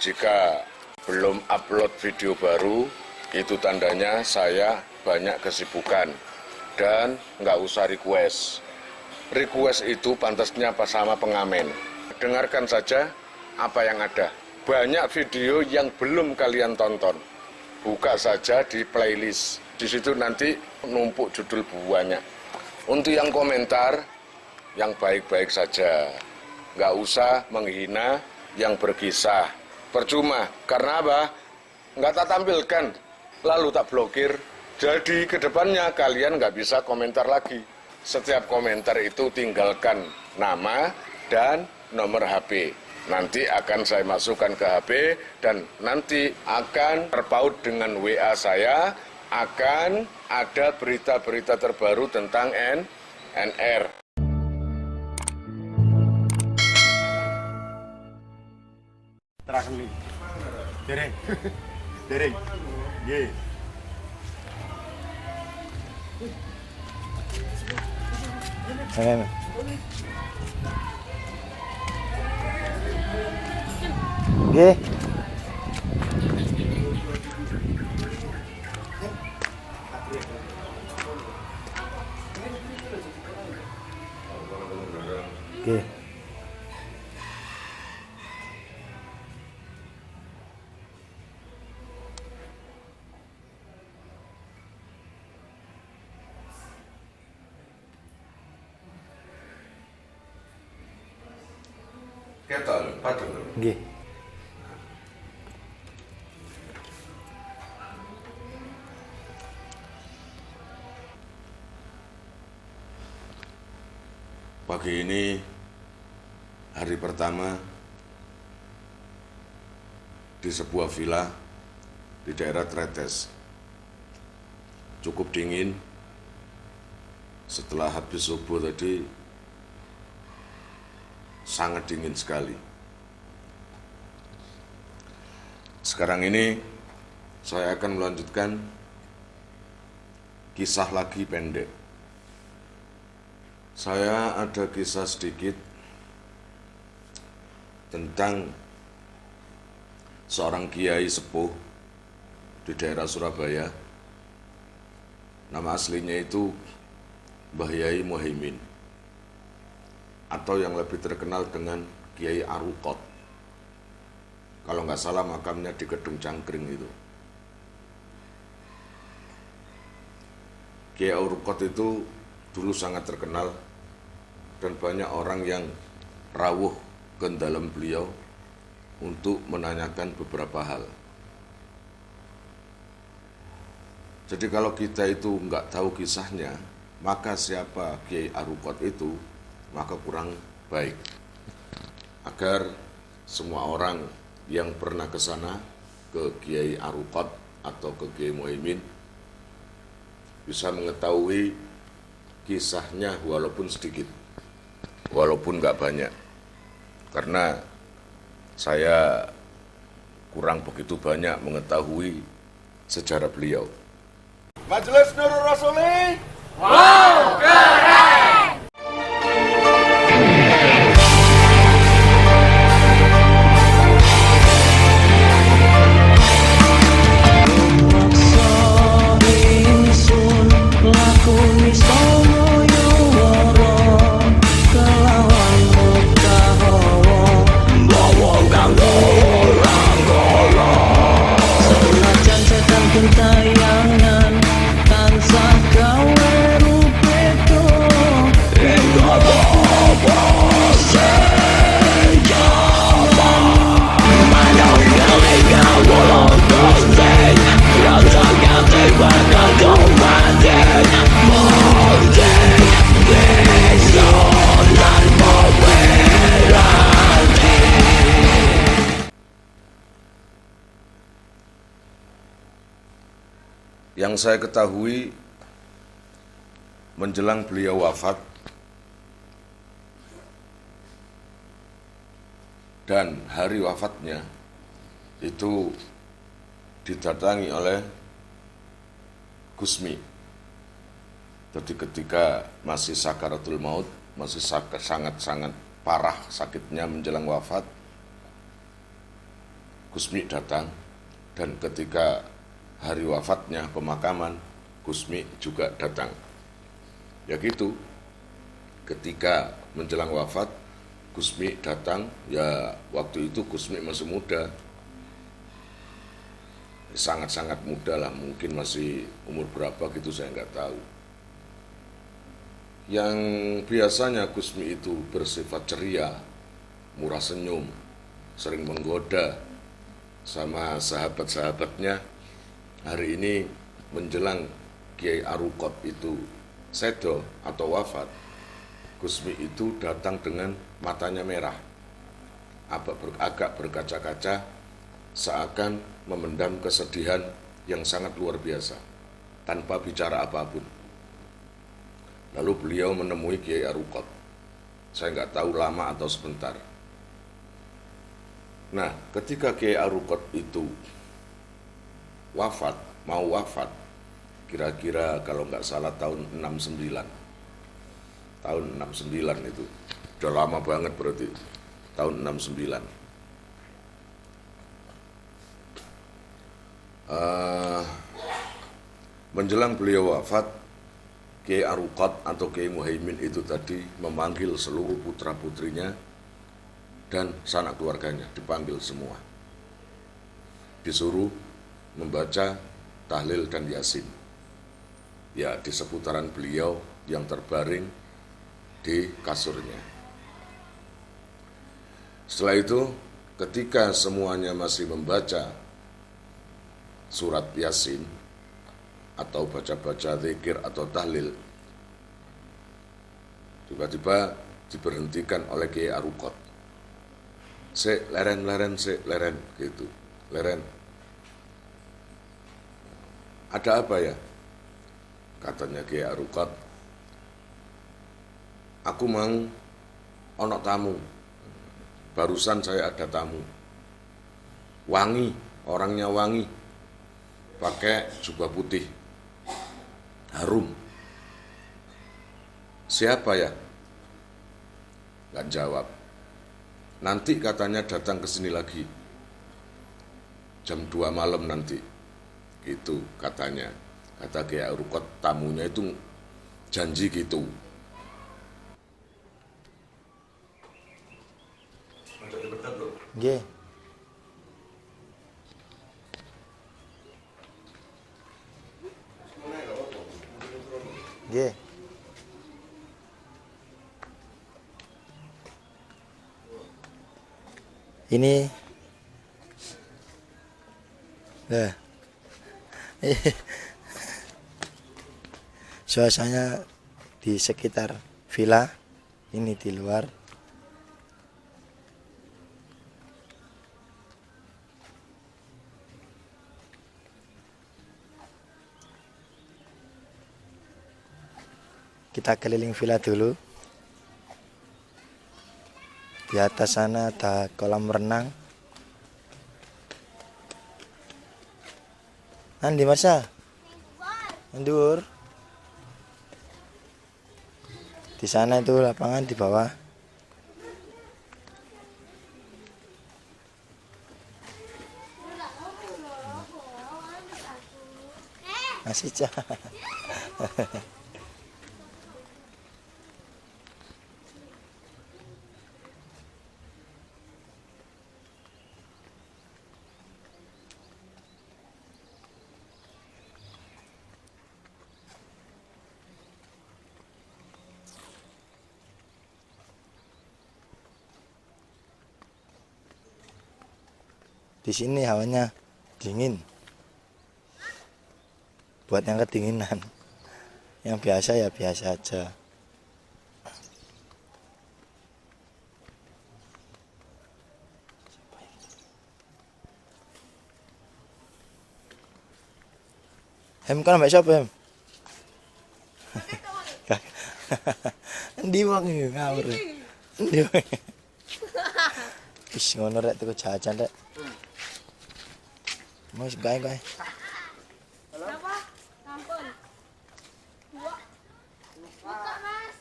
Jika belum upload video baru, itu tandanya saya banyak kesibukan dan nggak usah request. Request itu pantasnya apa sama pengamen. Dengarkan saja apa yang ada. Banyak video yang belum kalian tonton. Buka saja di playlist. Di situ nanti numpuk judul banyak. Untuk yang komentar, yang baik-baik saja. Nggak usah menghina yang berkisah. Percuma, karena apa? Nggak tak tampilkan, lalu tak blokir. Jadi kedepannya kalian nggak bisa komentar lagi. Setiap komentar itu tinggalkan nama dan nomor HP. Nanti akan saya masukkan ke HP dan nanti akan terpaut dengan WA saya. Akan ada berita-berita terbaru tentang NR. Terakhir nih, dereng, dereng, ye. Ye. Oke. Ketol, padahal. Nggih. Pagi ini hari pertama di sebuah villa di daerah Tretes. Cukup dingin. Setelah habis subuh tadi sangat dingin sekali. Sekarang ini saya akan melanjutkan kisah lagi pendek. Saya ada kisah sedikit tentang seorang kiai sepuh di daerah Surabaya. Nama aslinya itu Mbah Yai Muhaimin, atau yang lebih terkenal dengan Kiai Arukot. Kalau nggak salah makamnya di Kedung Cangkring itu. Kiai Arukot itu dulu sangat terkenal dan banyak orang yang rawuh ke dalam beliau untuk menanyakan beberapa hal. Jadi kalau kita itu nggak tahu kisahnya, maka siapa Kiai Arukot itu, maka kurang baik. Agar semua orang yang pernah ke sana, ke Kiai Arukot atau ke Kiai Muhaimin, bisa mengetahui kisahnya walaupun sedikit, walaupun nggak banyak. Karena saya kurang begitu banyak mengetahui sejarah beliau. Majelis Nurul Rasuli. Wow, keren! Yang saya ketahui menjelang beliau wafat dan hari wafatnya itu didatangi oleh Gusmi. Jadi ketika masih sakaratul maut, masih sangat-sangat parah sakitnya menjelang wafat, Gusmi datang, dan ketika hari wafatnya, pemakaman, Gusmi juga datang. Ya gitu, ketika menjelang wafat, Gusmi datang, ya waktu itu Gusmi masih muda, sangat-sangat muda lah, mungkin masih umur berapa gitu saya nggak tahu. Yang biasanya Gusmi itu bersifat ceria, murah senyum, sering menggoda sama sahabat-sahabatnya, hari ini menjelang Kiai Arukot itu sedo atau wafat, Gusmi itu datang dengan matanya merah, agak berkaca-kaca, seakan memendam kesedihan yang sangat luar biasa, tanpa bicara apapun. Lalu beliau menemui Kiai Arukot. Saya nggak tahu lama atau sebentar. Nah, ketika Kiai Arukot itu wafat, mau wafat, kira-kira kalau nggak salah tahun 69. Tahun 69 itu. Udah lama banget berarti. Tahun 69. Menjelang beliau wafat, Kiai Arukot atau Kiai Muhaimin itu tadi memanggil seluruh putra-putrinya dan sanak keluarganya, dipanggil semua. Disuruh membaca tahlil dan yasin. Ya, di seputaran beliau yang terbaring di kasurnya. Setelah itu, ketika semuanya masih membaca surat yasin, atau baca-baca zikir atau tahlil, tiba-tiba diberhentikan oleh Kiai Arukot. Leren gitu. Leren. Ada apa ya? Katanya Kiai Arukot, aku mau ono tamu. Barusan saya ada tamu. Wangi, orangnya wangi. Pakai jubah putih. Harum. Siapa ya? Gak jawab. Nanti katanya datang ke sini lagi. Jam 2 malam nanti. Itu katanya. Kata Kiai Arukot, tamunya itu janji gitu. Nggih. Nggih. Ini suasananya di sekitar villa, ini di luar. Kita keliling villa dulu. Di atas sana ada kolam renang. Andi Marsa, Andur. Di sana itu lapangan di bawah. Masih cah. Di sini hawanya dingin. Buat yang kedinginan. Yang biasa ya biasa aja. Hem kan mbak siapa hem? Endi wong iki ngawur. Endi wong. Wis ngono rek tuku jajan rek. Mas bye. Berapa? Ampun. 2. Buka, Mas.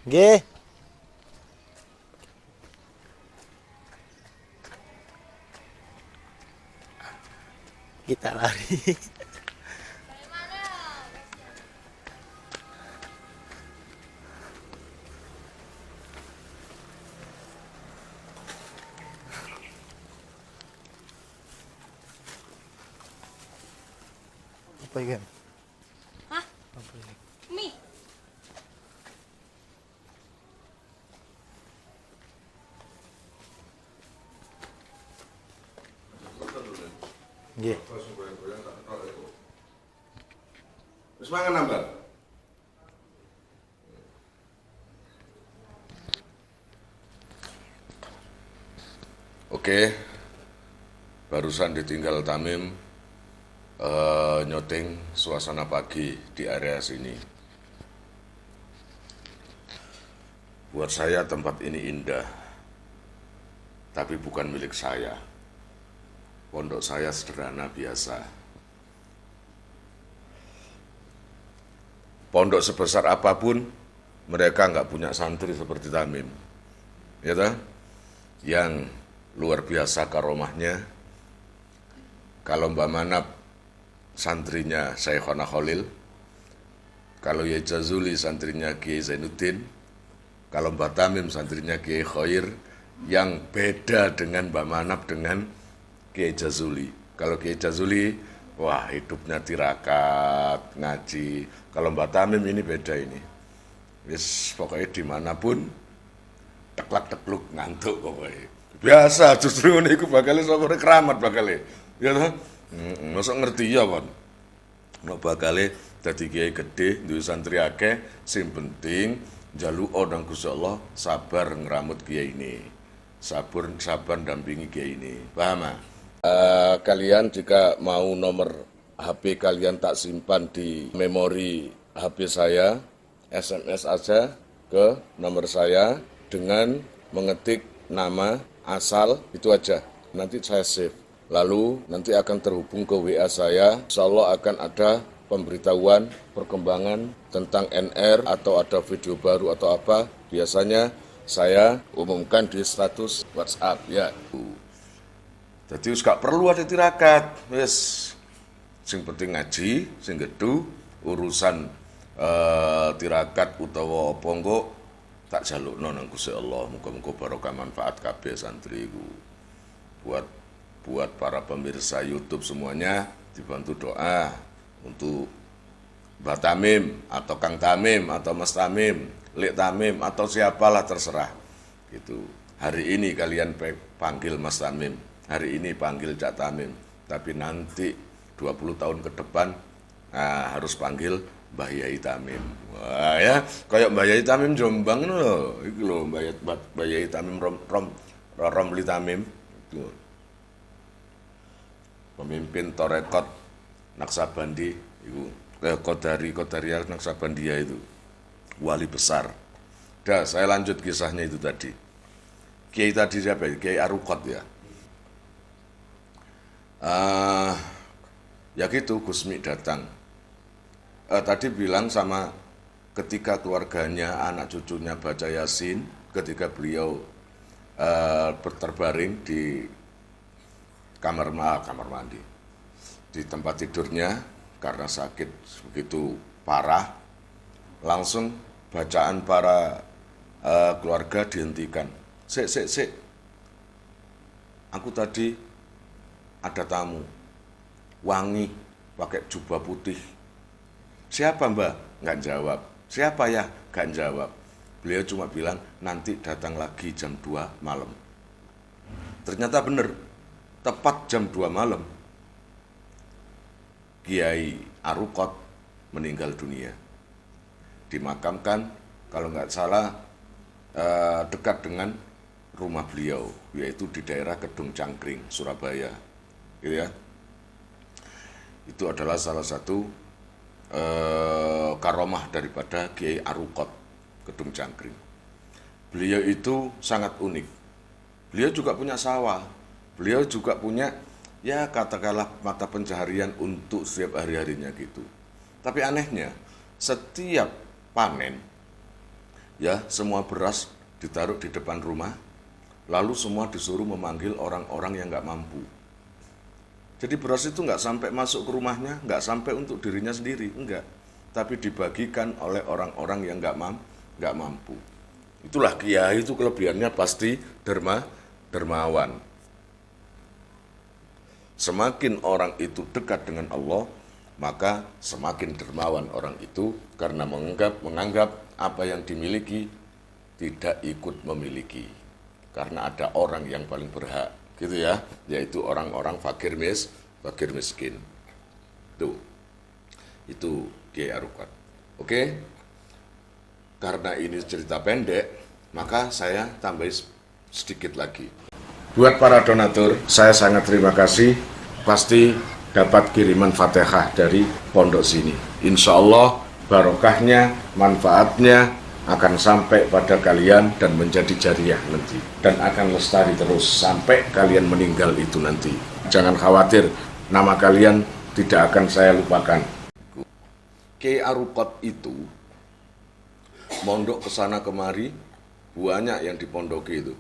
Nggih. Kita lari. Apa ini? Hah? Apa ini? Mie. Nggih. Wis mangan nambah. Oke, barusan ditinggal Tamim nyoteng suasana pagi di area sini. Buat saya tempat ini indah, tapi bukan milik saya. Pondok saya sederhana biasa. Pondok sebesar apapun, mereka nggak punya santri seperti Tamim. Ya toh? Yang luar biasa karomahnya. Kalau Mbak Manap santrinya Syekhona Khalil, kalau Yai Jazuli santrinya Kiai Zainuddin, kalau Mbak Tamim santrinya Kiai Khair, yang beda dengan Mbak Manap dengan Kiai Jazuli. Kalau Kiai Jazuli, wah hidupnya tirakat, ngaji. Kalau Mbak Tamim ini beda ini. Wis pokoknya dimanapun, teklak-tekluk ngantuk pokoknya. Biasa justru ini aku bakalnya sokore keramat bakalnya. Ya toh? Masuk ngerti ya kan? Nek bakalnya dadi kiai gede, duwe santri akeh, sing penting njaluk nang Gusti Allah sabar ngramut kiai ini. Sabar dampingi kiai ini. Paham? Kalian jika mau nomor HP kalian tak simpan di memori HP saya, SMS aja ke nomor saya dengan mengetik nama, asal, itu aja. Nanti saya save. Lalu nanti akan terhubung ke WA saya. Insya Allah akan ada pemberitahuan perkembangan tentang NR atau ada video baru atau apa. Biasanya saya umumkan di status WhatsApp ya. Jadi gak perlu ada tirakat, wes. Sing penting ngaji, sing gedu urusan tirakat utawa apa engko tak jalukno nang Gusti Allah. Muga-muga barokah manfaat kabeh santri iku. Buat para pemirsa YouTube semuanya dibantu doa untuk Mbak Tamim atau Kang Tamim atau Mas Tamim, Lek Tamim atau siapalah terserah. Gitu. Hari ini kalian panggil Mas Tamim. Hari ini panggil Cak Tamim, tapi nanti 20 tahun ke depan harus panggil Mbah Yai Tamim. Wah ya, kayak Mbah Yai Tamim Jombang loh, itu loh Mbah Yai Tamim Romli Tamim, itu. Pemimpin Torekot Naksabandi, itu Kodari Naksabandia itu, wali besar. Dah, saya lanjut kisahnya itu tadi. Kiai tadi siapa? Kiai Arukot ya. Ya gitu, Gusmi datang. Tadi bilang sama ketika keluarganya, anak cucunya baca Yasin, ketika beliau terbaring di kamar mandi, di tempat tidurnya karena sakit begitu parah, langsung bacaan para keluarga dihentikan. Sik. Aku tadi ada tamu, wangi, pakai jubah putih. Siapa Mbak? Nggak jawab. Siapa ya? Nggak jawab. Beliau cuma bilang, nanti datang lagi jam 2 malam. Ternyata benar, tepat jam 2 malam, Kiai Arukot meninggal dunia. Dimakamkan, kalau nggak salah, dekat dengan rumah beliau, yaitu di daerah Kedung Cangkring, Surabaya. Gitu ya. Itu adalah salah satu karomah daripada Kiai Arukot Kedung Cangkring. Beliau itu sangat unik. Beliau juga punya sawah. Beliau juga punya, ya katakanlah mata pencaharian untuk setiap hari-harinya gitu. Tapi anehnya, setiap panen, Ya, semua beras ditaruh di depan rumah, lalu semua disuruh memanggil orang-orang yang nggak mampu. Jadi beras itu nggak sampai masuk ke rumahnya, nggak sampai untuk dirinya sendiri, enggak. Tapi dibagikan oleh orang-orang yang nggak mampu. Itulah kiai itu kelebihannya pasti dermawan. Semakin orang itu dekat dengan Allah, maka semakin dermawan orang itu karena menganggap apa yang dimiliki tidak ikut memiliki. Karena ada orang yang paling berhak, gitu ya, yaitu orang-orang fakir miskin. Itu Kiai Aruqat. Oke? Karena ini cerita pendek, maka saya tambah sedikit lagi. Buat para donatur, saya sangat terima kasih. Pasti dapat kiriman Fatihah dari pondok sini. Insya Allah barokahnya, manfaatnya akan sampai pada kalian dan menjadi jariah nanti. Dan akan lestari terus sampai kalian meninggal itu nanti. Jangan khawatir, nama kalian tidak akan saya lupakan. Kiai Aruqat itu mondok kesana kemari, banyak yang dipondoki itu.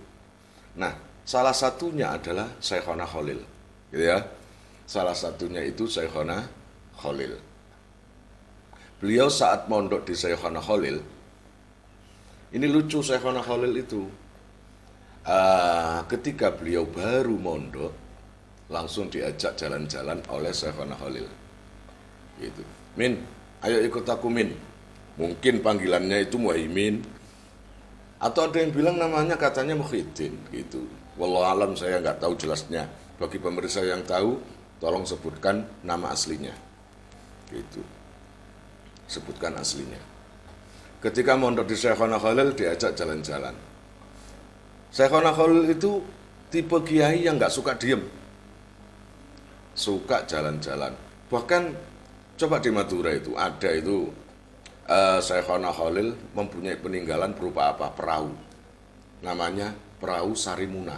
Nah, salah satunya adalah Syekhona Khalil, gitu ya. Salah satunya itu Syekhona Khalil. Beliau saat mondok di Syekhona Khalil, ini lucu Syekhona Khalil itu. Ketika beliau baru mondok, langsung diajak jalan-jalan oleh Syekhona Khalil. Gitu. Min, ayo ikut aku Min. Mungkin panggilannya itu Muhaimin. Atau ada yang bilang namanya katanya Muhyiddin gitu. Wallahualam saya nggak tahu jelasnya. Bagi pemirsa yang tahu, tolong sebutkan nama aslinya. Gitu. Sebutkan aslinya. Ketika mondok di Syekhona Khalil diajak jalan-jalan. Syekhona Khalil itu tipe kiai yang nggak suka diem. Suka jalan-jalan. Bahkan coba di Madura itu ada itu Syekhona Khalil mempunyai peninggalan berupa apa? Perahu. Namanya Perahu Sarimuna.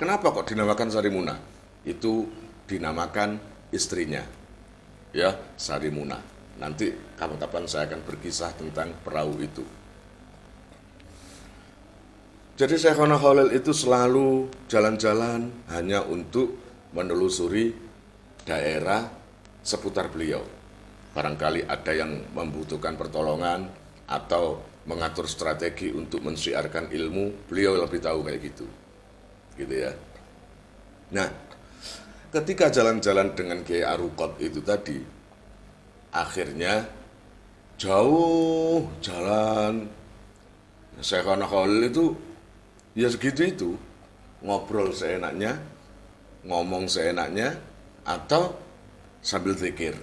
Kenapa kok dinamakan Sarimuna? Itu dinamakan istrinya. Ya, Sarimuna. Nanti kapan-kapan saya akan berkisah tentang perahu itu. Jadi Syekhona Khalil itu selalu jalan-jalan hanya untuk menelusuri daerah seputar beliau. Barangkali ada yang membutuhkan pertolongan atau mengatur strategi untuk mensiarkan ilmu, beliau lebih tahu kayak gitu. Gitu ya. Nah, ketika jalan-jalan dengan Kiai Aruqat itu tadi, akhirnya jauh jalan. Syekhona Khalil itu ya segitu itu, ngobrol seenaknya, ngomong seenaknya, atau sambil zikir.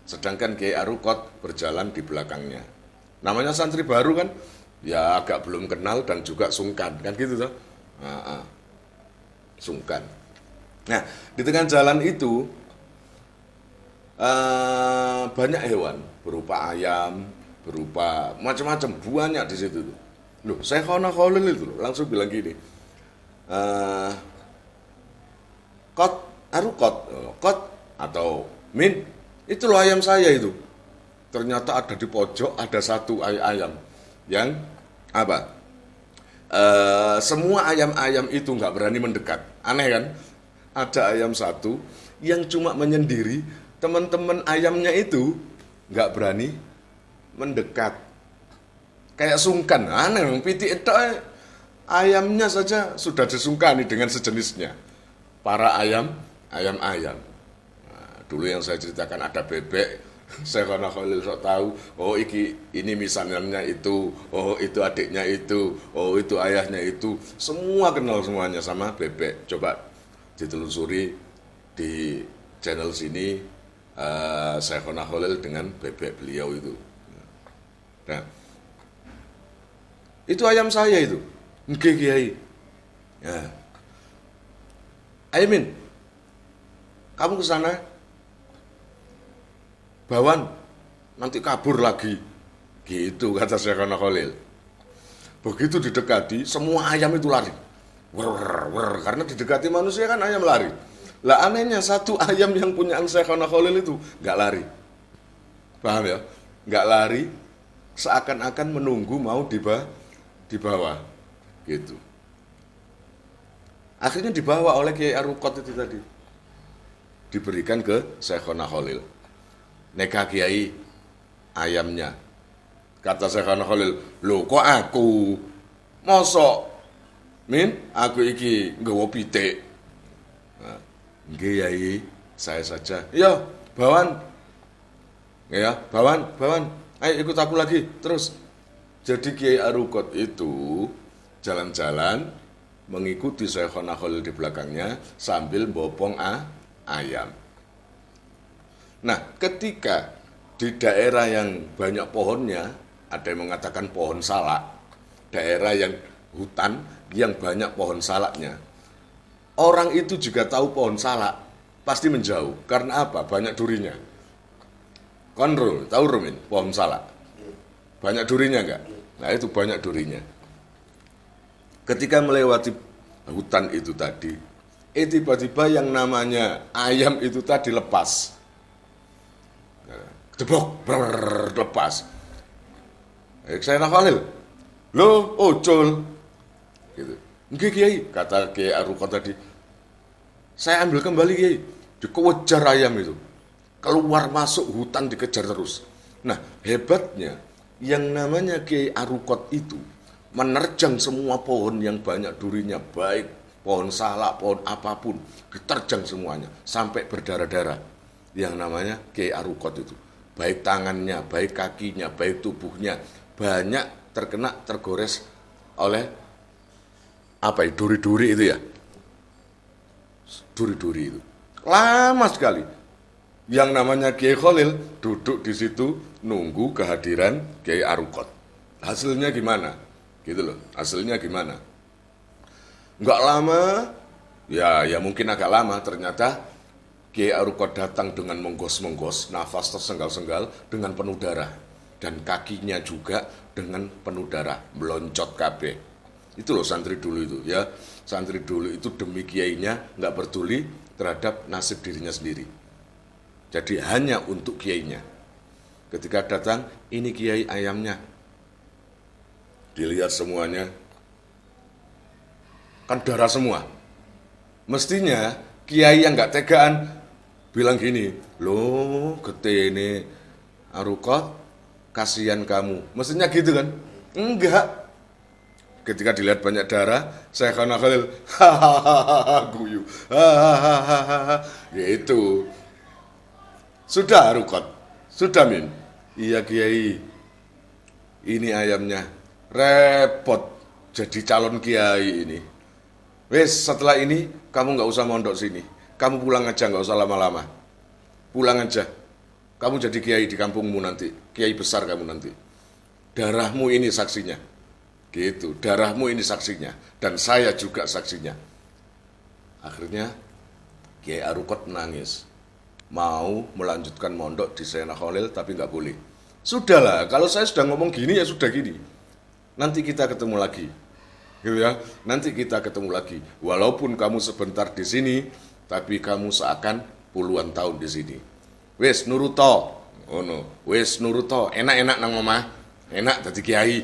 Sedangkan Kiai Aruqat berjalan di belakangnya. Namanya santri baru kan, ya agak belum kenal dan juga sungkan, kan gitu toh. Sungkan. Nah, di tengah jalan itu banyak hewan, berupa ayam, berupa macam-macam, banyak di situ tuh. Loh, Syekhona Khalil itu langsung bilang gini, Kot Aruqat, Kot atau Min, itu loh ayam saya itu. Ternyata ada di pojok, ada satu ayam yang apa? Semua ayam-ayam itu nggak berani mendekat. Aneh kan? Ada ayam satu yang cuma menyendiri, teman-teman ayamnya itu nggak berani mendekat. Kayak sungkan, aneh, piti itu ayamnya saja sudah disungkani dengan sejenisnya. Para ayam. Nah, dulu yang saya ceritakan ada bebek, Syekhona Khalil sok tahu, oh ini misalnya itu, oh itu adiknya itu, oh itu ayahnya itu, semua kenal semuanya sama bebek. Coba ditelusuri di channel sini, Syekhona Khalil dengan bebek beliau itu. Nah, itu ayam saya itu, nggih Kiai. Ya. Ayo Min, kamu ke sana, Bawan, nanti kabur lagi. Gitu kata Syekhona Khalil. Begitu didekati, semua ayam itu lari. Wer, karena didekati manusia kan ayam lari. Lah anehnya satu ayam yang punya Syekhona Khalil itu nggak lari. Paham ya? Nggak lari, seakan-akan menunggu mau dibawa gitu. Akhirnya dibawa oleh Kiai Arukot itu tadi, diberikan ke Syekhona Khalil. Neka Kiai ayamnya, kata Syekhona Khalil, "Lho kok aku? Mosok Min, aku iki nggawa pitik." Nah, nggih Yai, saya saja. "Iya, Bawan." Ya, Bawan. Ayo ikut aku lagi. Terus. Jadi Kiai Arukot itu jalan-jalan mengikuti Syekhona Khalil di belakangnya sambil bopong ayam. Nah, ketika di daerah yang banyak pohonnya, ada yang mengatakan pohon salak, daerah yang hutan yang banyak pohon salaknya, orang itu juga tahu pohon salak, pasti menjauh. Karena apa? Banyak durinya. Konrul, tahu Rumin, pohon salak? Banyak durinya enggak? Nah itu banyak durinya. Ketika melewati hutan itu tadi, tiba-tiba yang namanya ayam itu tadi lepas. Debok, lepas. Saya Khalil, "Loh, ojol." Gitu. "Nggih Kiai," kata Kiai Arukot tadi. "Saya ambil kembali Kiai." Dikejar ayam itu. Keluar masuk hutan dikejar terus. Nah, hebatnya yang namanya Kiai Arukot itu menerjang semua pohon yang banyak durinya, baik pohon salak, pohon apapun, diterjang semuanya sampai berdarah-darah. Yang namanya Kiai Arukot itu, baik tangannya, baik kakinya, baik tubuhnya, banyak terkena, tergores oleh duri-duri itu ya. Duri-duri itu. Lama sekali. Yang namanya Kiai Khalil duduk di situ nunggu kehadiran Kiai Arukot. Hasilnya gimana? Gitu loh. Hasilnya gimana? Enggak lama, ya mungkin agak lama, ternyata Kiai Arukot datang dengan menggos-menggos, nafas tersengal-sengal dengan penuh darah. Dan kakinya juga dengan penuh darah, melonjot kabeh. Itu loh santri dulu itu ya. Santri dulu itu demi kiainya nggak peduli terhadap nasib dirinya sendiri. Jadi hanya untuk kiainya. Ketika datang, "Ini Kiai ayamnya." Dilihat semuanya, kan darah semua. Mestinya kiai yang nggak tegaan bilang gini, "Loh, gede ini Arukot, kasihan kamu." Mestinya gitu kan? Enggak. Ketika dilihat banyak darah, Syekhona Khalil, hahaha, guyu, hahaha, yaitu sudah Arukot, sudah Min. "Iya Kiai, ini ayamnya repot jadi calon Kiai ini. Wes setelah ini kamu nggak usah mondok sini, kamu pulang aja, nggak usah lama-lama, pulang aja. Kamu jadi Kiai di kampungmu nanti, Kiai besar kamu nanti. Darahmu ini saksinya." Gitu, darahmu ini saksinya, dan saya juga saksinya. Akhirnya Kiai Arukot menangis, mau melanjutkan mondok di Syekhona Khalil tapi nggak boleh. Sudahlah, kalau saya sudah ngomong gini ya sudah gini. Nanti kita ketemu lagi, gitu ya. Nanti kita ketemu lagi. Walaupun kamu sebentar di sini, tapi kamu seakan puluhan tahun di sini. Wes nuruto, oh no, wes nuruto, enak-enak nang omah, enak jadi kiai.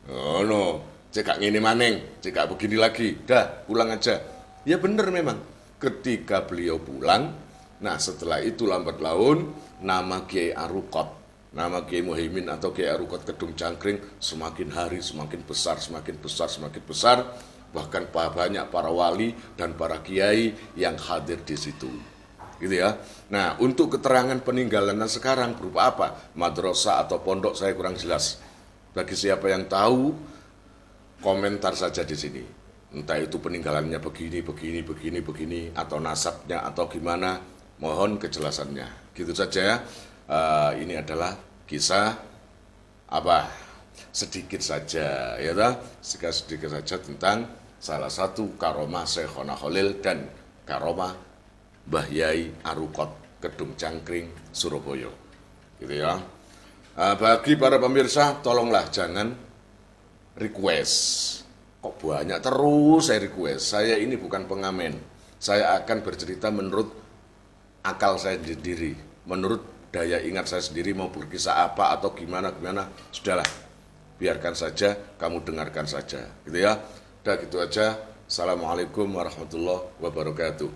Oh no, cekak ngini maneng, cekak begini lagi, dah pulang aja. Ya bener memang, ketika beliau pulang, nah setelah itu lambat laun, nama Kiai Arukot, nama Kiai Muhaimin atau Kiai Arukot Kedung Cangkring semakin hari semakin besar, semakin besar, semakin besar. Bahkan banyak para wali dan para kiai yang hadir di situ. Gitu ya. Nah, untuk keterangan peninggalannya sekarang berupa apa? Madrasah atau pondok saya kurang jelas. Bagi siapa yang tahu, komentar saja di sini. Entah itu peninggalannya begini, atau nasabnya, atau gimana, mohon kejelasannya. Gitu saja ya. Ini adalah kisah sedikit saja, ya toh? Sedikit saja tentang salah satu karomah Syekhona Khalil dan karomah Mbah Yai Arukot Kedung Cangkring Surabaya. Gitu ya. Bagi para pemirsa, tolonglah jangan request. Kok banyak terus saya request. Saya ini bukan pengamen. Saya akan bercerita menurut akal saya sendiri, menurut daya ingat saya sendiri mau berkisah apa atau gimana, sudahlah. Biarkan saja, kamu dengarkan saja. Gitu ya. Udah gitu aja. Assalamualaikum warahmatullahi wabarakatuh.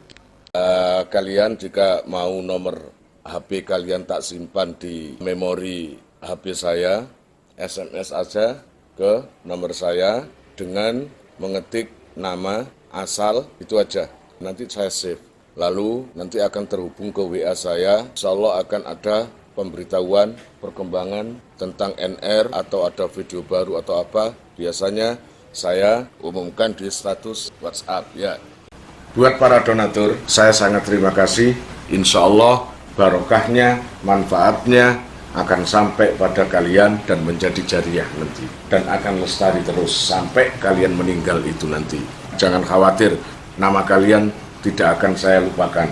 Kalian jika mau nomor HP kalian tak simpan di memori HP saya, SMS aja ke nomor saya dengan mengetik nama, asal, itu aja. Nanti saya save. Lalu nanti akan terhubung ke WA saya. Insya Allah akan ada pemberitahuan, perkembangan tentang NR atau ada video baru atau apa. Biasanya saya umumkan di status WhatsApp ya. Buat para donatur, saya sangat terima kasih. Insya Allah barokahnya, manfaatnya akan sampai pada kalian dan menjadi jariah nanti. Dan akan lestari terus sampai kalian meninggal itu nanti. Jangan khawatir, nama kalian tidak akan saya lupakan.